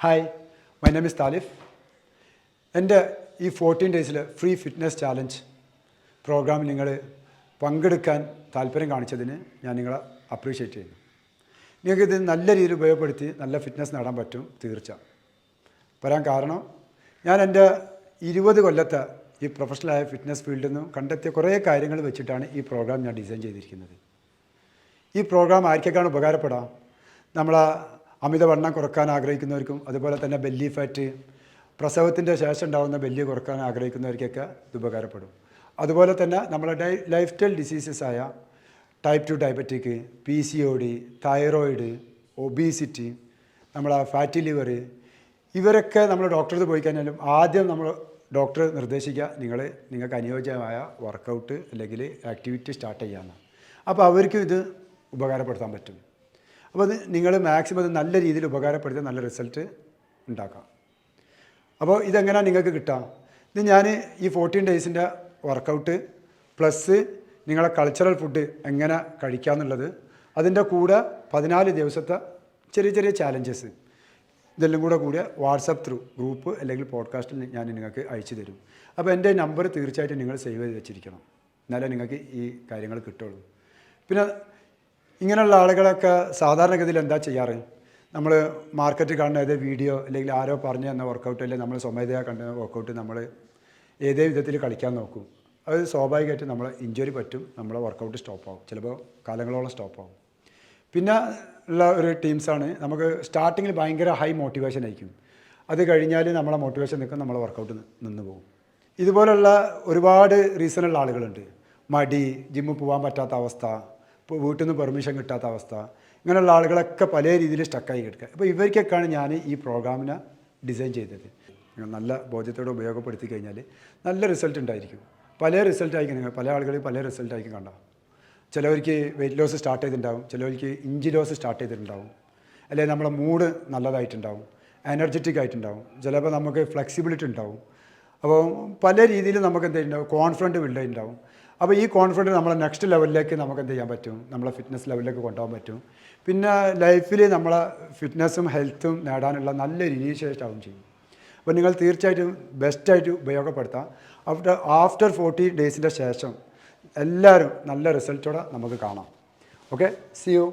Hi, my name is Thalif. എൻ്റെ ഈ 14 ഡേയ്സിലെ free fitness challenge പ്രോഗ്രാമിൽ നിങ്ങൾ പങ്കെടുക്കാൻ താല്പര്യം കാണിച്ചതിന് ഞാൻ നിങ്ങളെ അപ്രീഷിയേറ്റ് ചെയ്യുന്നു. നിങ്ങൾക്കിത് നല്ല രീതിയിൽ ഉപയോഗപ്പെടുത്തി നല്ല ഫിറ്റ്നസ് നേടാൻ പറ്റും തീർച്ച. പറയാൻ കാരണം ഞാൻ എൻ്റെ 20 കൊല്ലത്തെ ഈ പ്രൊഫഷണലായ ഫിറ്റ്നസ് ഫീൽഡിൽ നിന്നും കണ്ടെത്തിയ കുറേ കാര്യങ്ങൾ വെച്ചിട്ടാണ് ഈ പ്രോഗ്രാം ഞാൻ ഡിസൈൻ ചെയ്തിരിക്കുന്നത്. ഈ പ്രോഗ്രാം ആർക്കൊക്കെയാണ് ഉപകാരപ്പെടാം? നമ്മളെ അമിതവണ്ണം കുറക്കാൻ ആഗ്രഹിക്കുന്നവർക്കും, അതുപോലെ തന്നെ ബെല്ലി ഫാറ്റ്, പ്രസവത്തിൻ്റെ ശേഷം ഉണ്ടാകുന്ന ബെല്ലി കുറക്കാൻ ആഗ്രഹിക്കുന്നവർക്കൊക്കെ ഇത് ഉപകാരപ്പെടും. അതുപോലെ തന്നെ നമ്മുടെ ലൈഫ് സ്റ്റൈൽ ഡിസീസസ് ആയ type 2 diabetic, PCOD, thyroid, obesity, നമ്മളെ ഫാറ്റി ലിവർ, ഇവരൊക്കെ നമ്മൾ ഡോക്ടർക്ക് പോയി കഴിഞ്ഞാലും ആദ്യം നമ്മൾ ഡോക്ടർ നിർദ്ദേശിക്കുക നിങ്ങൾക്ക് അനുയോജ്യമായ വർക്കൗട്ട് അല്ലെങ്കിൽ ആക്ടിവിറ്റി സ്റ്റാർട്ട് ചെയ്യാമെന്ന്. അപ്പോൾ അവർക്കും ഇത് ഉപകാരപ്പെടുത്താൻ പറ്റും. അപ്പോൾ അത് നിങ്ങൾ മാക്സിമം ഇത് നല്ല രീതിയിൽ ഉപകാരപ്പെടുത്തി നല്ല റിസൾട്ട് ഉണ്ടാക്കാം. അപ്പോൾ ഇതെങ്ങനെയാണ് നിങ്ങൾക്ക് കിട്ടുക? ഇത് ഞാൻ ഈ 14 ഡേയ്സിൻ്റെ വർക്കൗട്ട് പ്ലസ് നിങ്ങളെ കൾച്ചറൽ ഫുഡ് എങ്ങനെ കഴിക്കാമെന്നുള്ളത്, അതിൻ്റെ കൂടെ 14 ദിവസത്തെ ചെറിയ ചെറിയ ചാലഞ്ചസ്, ഇതെല്ലാം കൂടിയ വാട്സപ്പ് ത്രൂ ഗ്രൂപ്പ് അല്ലെങ്കിൽ പോഡ്കാസ്റ്റിൽ ഞാൻ നിങ്ങൾക്ക് അയച്ചു തരും. അപ്പോൾ എൻ്റെ നമ്പർ തീർച്ചയായിട്ടും നിങ്ങൾ സേവ് ചെയ്ത് വെച്ചിരിക്കണം, എന്നാലേ നിങ്ങൾക്ക് ഈ കാര്യങ്ങൾ കിട്ടുള്ളൂ. പിന്നെ ഇങ്ങനെയുള്ള ആളുകളൊക്കെ സാധാരണഗതിയിൽ എന്താ ചെയ്യാറ്? നമ്മൾ മാർക്കറ്റിൽ കാണുന്ന ഏതേ വീഡിയോ അല്ലെങ്കിൽ ആരോ പറഞ്ഞു തന്ന വർക്കൗട്ട് അല്ലെങ്കിൽ നമ്മൾ സ്വമേധയാ കണ്ട വർക്കൗട്ട് നമ്മൾ ഏതേ വിധത്തിൽ കളിക്കാൻ നോക്കും. അത് സ്വാഭാവികമായിട്ട് നമ്മളെ ഇഞ്ചുറി പറ്റും, നമ്മളെ വർക്കൗട്ട് സ്റ്റോപ്പാകും, ചിലപ്പോൾ കാലങ്ങളോളം സ്റ്റോപ്പാകും. പിന്നെ ഉള്ള ഒരു ടീംസാണ് നമുക്ക് സ്റ്റാർട്ടിങ്ങിൽ ഭയങ്കര ഹൈ മോട്ടിവേഷൻ ആയിരിക്കും, അത് കഴിഞ്ഞാൽ നമ്മളെ മോട്ടിവേഷൻ നിൽക്കും, നമ്മളെ വർക്കൗട്ട് നിന്ന് പോകും. ഇതുപോലുള്ള ഒരുപാട് റീസണുള്ള ആളുകളുണ്ട്. മടി, ജിമ്മിൽ പോകാൻ പറ്റാത്ത അവസ്ഥ, ഇപ്പോൾ വീട്ടിൽ നിന്ന് പെർമിഷൻ കിട്ടാത്ത അവസ്ഥ, ഇങ്ങനെയുള്ള ആളുകളൊക്കെ പല രീതിയിൽ സ്റ്റക്കായി കിടക്കുക. അപ്പോൾ ഇവർക്കൊക്കെയാണ് ഞാൻ ഈ പ്രോഗ്രാമിനെ ഡിസൈൻ ചെയ്തത്. നല്ല ബോധ്യത്തോടെ ഉപയോഗപ്പെടുത്തി കഴിഞ്ഞാൽ നല്ല റിസൾട്ട് ഉണ്ടായിരിക്കും. പല റിസൾട്ടായിരിക്കും, നിങ്ങൾ പല ആളുകൾ പല റിസൾട്ടായിരിക്കും കണ്ട. ചിലവർക്ക് വെയിറ്റ് ലോസ് സ്റ്റാർട്ട് ചെയ്തിട്ടുണ്ടാവും, ചിലവർക്ക് ഇഞ്ചി ലോസ് സ്റ്റാർട്ട് ചെയ്തിട്ടുണ്ടാവും, അല്ലെങ്കിൽ നമ്മളെ മൂഡ് നല്ലതായിട്ടുണ്ടാവും, എനർജറ്റിക് ആയിട്ടുണ്ടാവും, ചിലപ്പോൾ നമുക്ക് ഫ്ലെക്സിബിലിറ്റി ഉണ്ടാവും. അപ്പോൾ പല രീതിയിൽ നമുക്ക് എന്ത് ചെയ്യുന്നുണ്ടാവും, കോൺഫിഡൻറ്റ് ബിൽഡ് ഉണ്ടാവും. അപ്പോൾ ഈ കോൺഫിഡൻറ്റ് നമ്മളെ നെക്സ്റ്റ് ലെവലിലേക്ക് നമുക്ക് എന്ത് ചെയ്യാൻ പറ്റും, നമ്മളെ ഫിറ്റ്നസ് ലെവലിലേക്ക് കൊണ്ടുപോകാൻ പറ്റും. പിന്നെ ലൈഫിൽ നമ്മളെ ഫിറ്റ്നസ്സും ഹെൽത്തും നേടാനുള്ള നല്ലൊരു ഇനീഷ്യേറ്റ് ആവും ചെയ്യും. അപ്പോൾ നിങ്ങൾ തീർച്ചയായിട്ടും ബെസ്റ്റായിട്ട് ഉപയോഗപ്പെടുത്താം. ആഫ്റ്റർ 40 ഡേയ്സിൻ്റെ ശേഷം എല്ലാവരും നല്ല റിസൾട്ടോടെ നമുക്ക് കാണാം. Okay, see U.